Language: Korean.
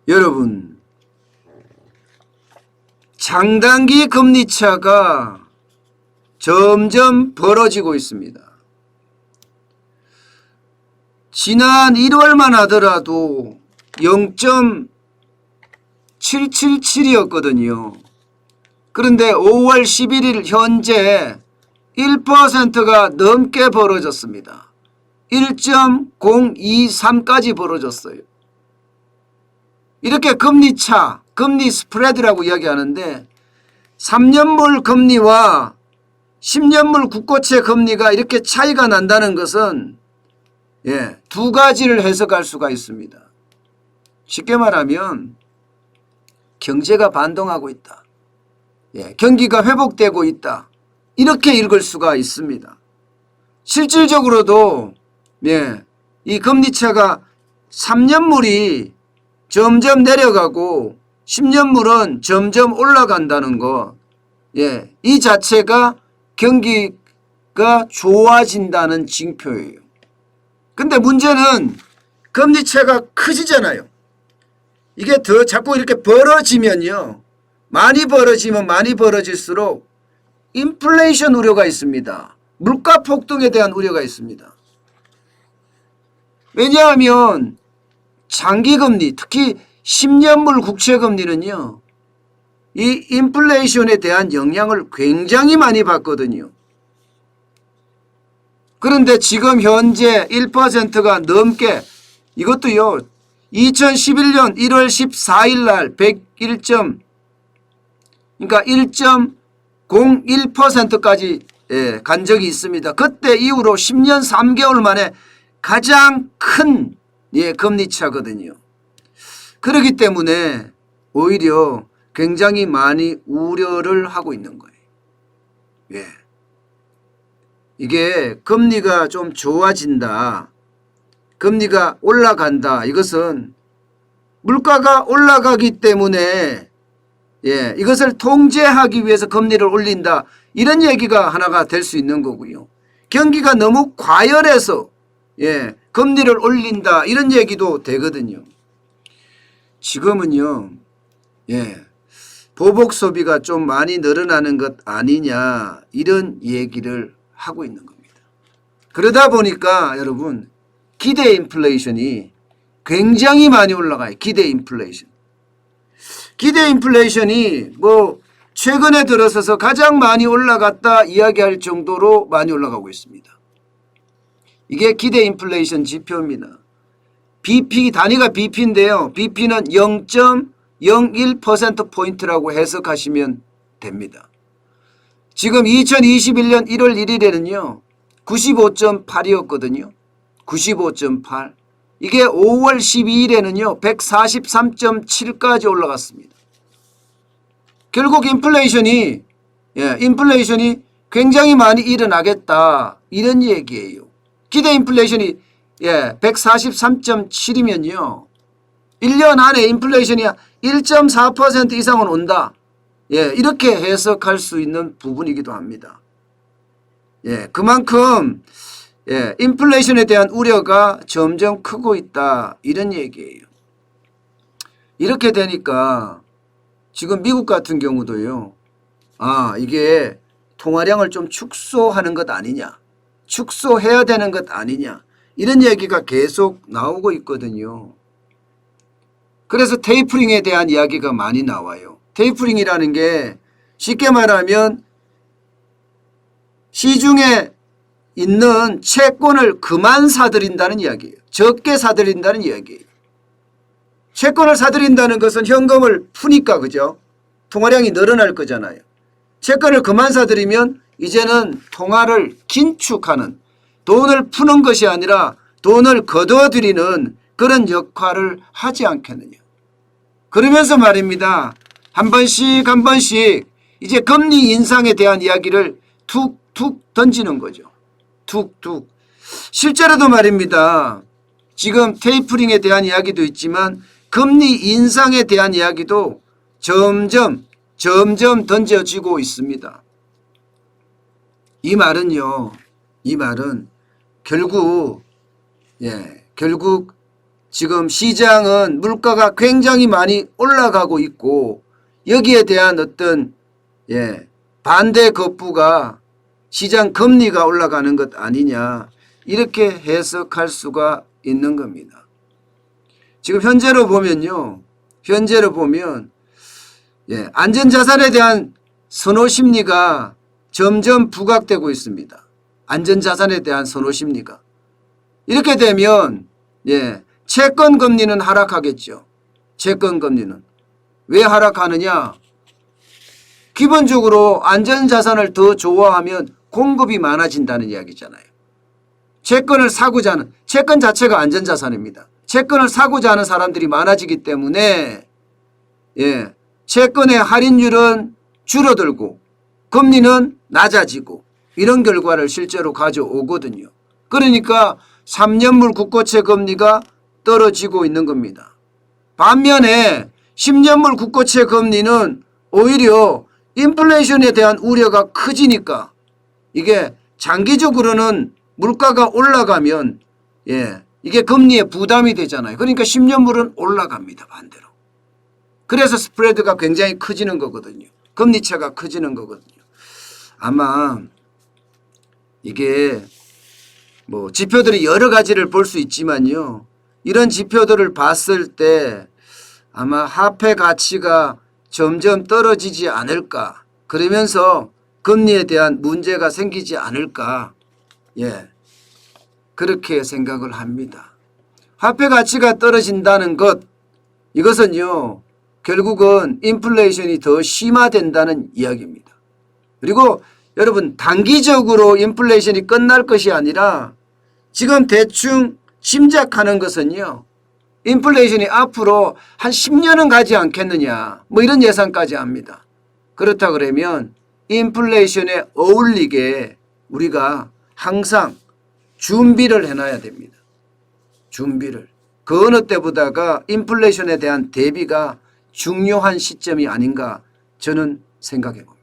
여러분, 장단기 금리차가 점점 벌어지고 있습니다. 지난 1월만 하더라도 0.777이었거든요. 그런데 5월 11일 현재 1%가 넘게 벌어졌습니다. 1.023까지 벌어졌어요. 이렇게 금리차, 금리 스프레드라고 이야기하는데 3년물 금리와 10년물 국고채 금리가 이렇게 차이가 난다는 것은 두 가지를 해석할 수가 있습니다. 쉽게 말하면 경제가 반등하고 있다. 경기가 회복되고 있다. 이렇게 읽을 수가 있습니다. 실질적으로도 이 금리차가 3년물이 점점 내려가고 10년물은 점점 올라간다는 것, 이 자체가 경기가 좋아진다는 징표예요. 근데 문제는 금리차가 커지잖아요. 이게 더 자꾸 이렇게 벌어지면요, 많이 벌어지면 많이 벌어질수록 인플레이션 우려가 있습니다. 물가 폭등에 대한 우려가 있습니다. 왜냐하면 장기금리, 특히 10년물 국채금리는요, 이 인플레이션에 대한 영향을 굉장히 많이 받거든요. 그런데 지금 현재 1%가 넘게, 이것도요 2011년 1월 14일 날 101점, 그러니까 1.01%까지 간 적이 있습니다. 그때 이후로 10년 3개월 만에 가장 큰 금리차거든요. 그렇기 때문에 오히려 굉장히 많이 우려를 하고 있는 거예요. 이게 금리가 좀 좋아진다, 금리가 올라간다, 이것은 물가가 올라가기 때문에 이것을 통제하기 위해서 금리를 올린다, 이런 얘기가 하나가 될 수 있는 거고요. 경기가 너무 과열해서 금리를 올린다, 이런 얘기도 되거든요. 지금은요 보복 소비가 좀 많이 늘어나는 것 아니냐, 이런 얘기를 하고 있는 겁니다. 그러다 보니까 여러분, 기대 인플레이션이 굉장히 많이 올라가요. 기대 인플레이션. 기대 인플레이션이 뭐 최근에 들어서서 가장 많이 올라갔다 이야기할 정도로 많이 올라가고 있습니다. 이게 기대 인플레이션 지표입니다. BP, 단위가 BP인데요. BP는 0.01%포인트라고 해석하시면 됩니다. 지금 2021년 1월 1일에는요 95.8이었거든요. 95.8. 이게 5월 12일에는요 143.7까지 올라갔습니다. 결국 인플레이션이 굉장히 많이 일어나겠다, 이런 얘기예요. 기대 인플레이션이 143.7이면요 1년 안에 인플레이션이 1.4% 이상은 온다, 이렇게 해석할 수 있는 부분이기도 합니다. 그만큼 인플레이션에 대한 우려가 점점 크고 있다, 이런 얘기예요. 이렇게 되니까 지금 미국 같은 경우도요, 이게 통화량을 좀 축소하는 것 아니냐, 축소해야 되는 것 아니냐, 이런 얘기가 계속 나오고 있거든요. 그래서 테이퍼링에 대한 이야기가 많이 나와요. 테이퍼링이라는 게 쉽게 말하면 시중에 있는 채권을 그만 사들인다는 이야기예요. 적게 사들인다는 이야기예요. 채권을 사들인다는 것은 현금을 푸니까, 그죠? 통화량이 늘어날 거잖아요. 채권을 그만 사들이면 이제는 통화를 긴축하는, 돈을 푸는 것이 아니라 돈을 거둬들이는 그런 역할을 하지 않겠느냐. 그러면서 말입니다, 한 번씩 한 번씩 이제 금리 인상에 대한 이야기를 툭툭 던지는 거죠. 툭툭. 실제로도 말입니다, 지금 테이퍼링에 대한 이야기도 있지만 금리 인상에 대한 이야기도 점점 던져지고 있습니다. 이 말은요. 이 말은 결국 지금 시장은 물가가 굉장히 많이 올라가고 있고 여기에 대한 어떤 반대 거부가 시장 금리가 올라가는 것 아니냐 이렇게 해석할 수가 있는 겁니다. 지금 현재로 보면요. 현재로 보면 안전자산에 대한 선호 심리가 점점 부각되고 있습니다. 안전자산에 대한 선호 심리가. 이렇게 되면 채권 금리는 하락하겠죠. 채권 금리는. 왜 하락하느냐? 기본적으로 안전자산을 더 좋아하면 공급이 많아진다는 이야기잖아요. 채권을 사고자 하는, 채권 자체가 안전자산입니다. 채권을 사고자 하는 사람들이 많아지기 때문에 채권의 할인율은 줄어들고 금리는 낮아지고 이런 결과를 실제로 가져오거든요. 그러니까 3년물 국고채 금리가 떨어지고 있는 겁니다. 반면에 10년물 국고채 금리는 오히려 인플레이션에 대한 우려가 커지니까 이게 장기적으로는 물가가 올라가면 이게 금리에 부담이 되잖아요. 그러니까 10년물은 올라갑니다. 반대로. 그래서 스프레드가 굉장히 커지는 거거든요. 금리차가 커지는 거거든요. 아마 이게 뭐 지표들이 여러 가지를 볼 수 있지만요. 이런 지표들을 봤을 때 아마 화폐 가치가 점점 떨어지지 않을까. 그러면서 금리에 대한 문제가 생기지 않을까. 그렇게 생각을 합니다. 화폐 가치가 떨어진다는 것, 이것은요. 결국은 인플레이션이 더 심화된다는 이야기입니다. 그리고 여러분 단기적으로 인플레이션이 끝날 것이 아니라 지금 대충 짐작하는 것은요. 인플레이션이 앞으로 한 10년은 가지 않겠느냐 뭐 이런 예상까지 합니다. 그렇다 그러면 인플레이션에 어울리게 우리가 항상 준비를 해놔야 됩니다. 준비를. 그 어느 때보다가 인플레이션에 대한 대비가 중요한 시점이 아닌가 저는 생각해 봅니다.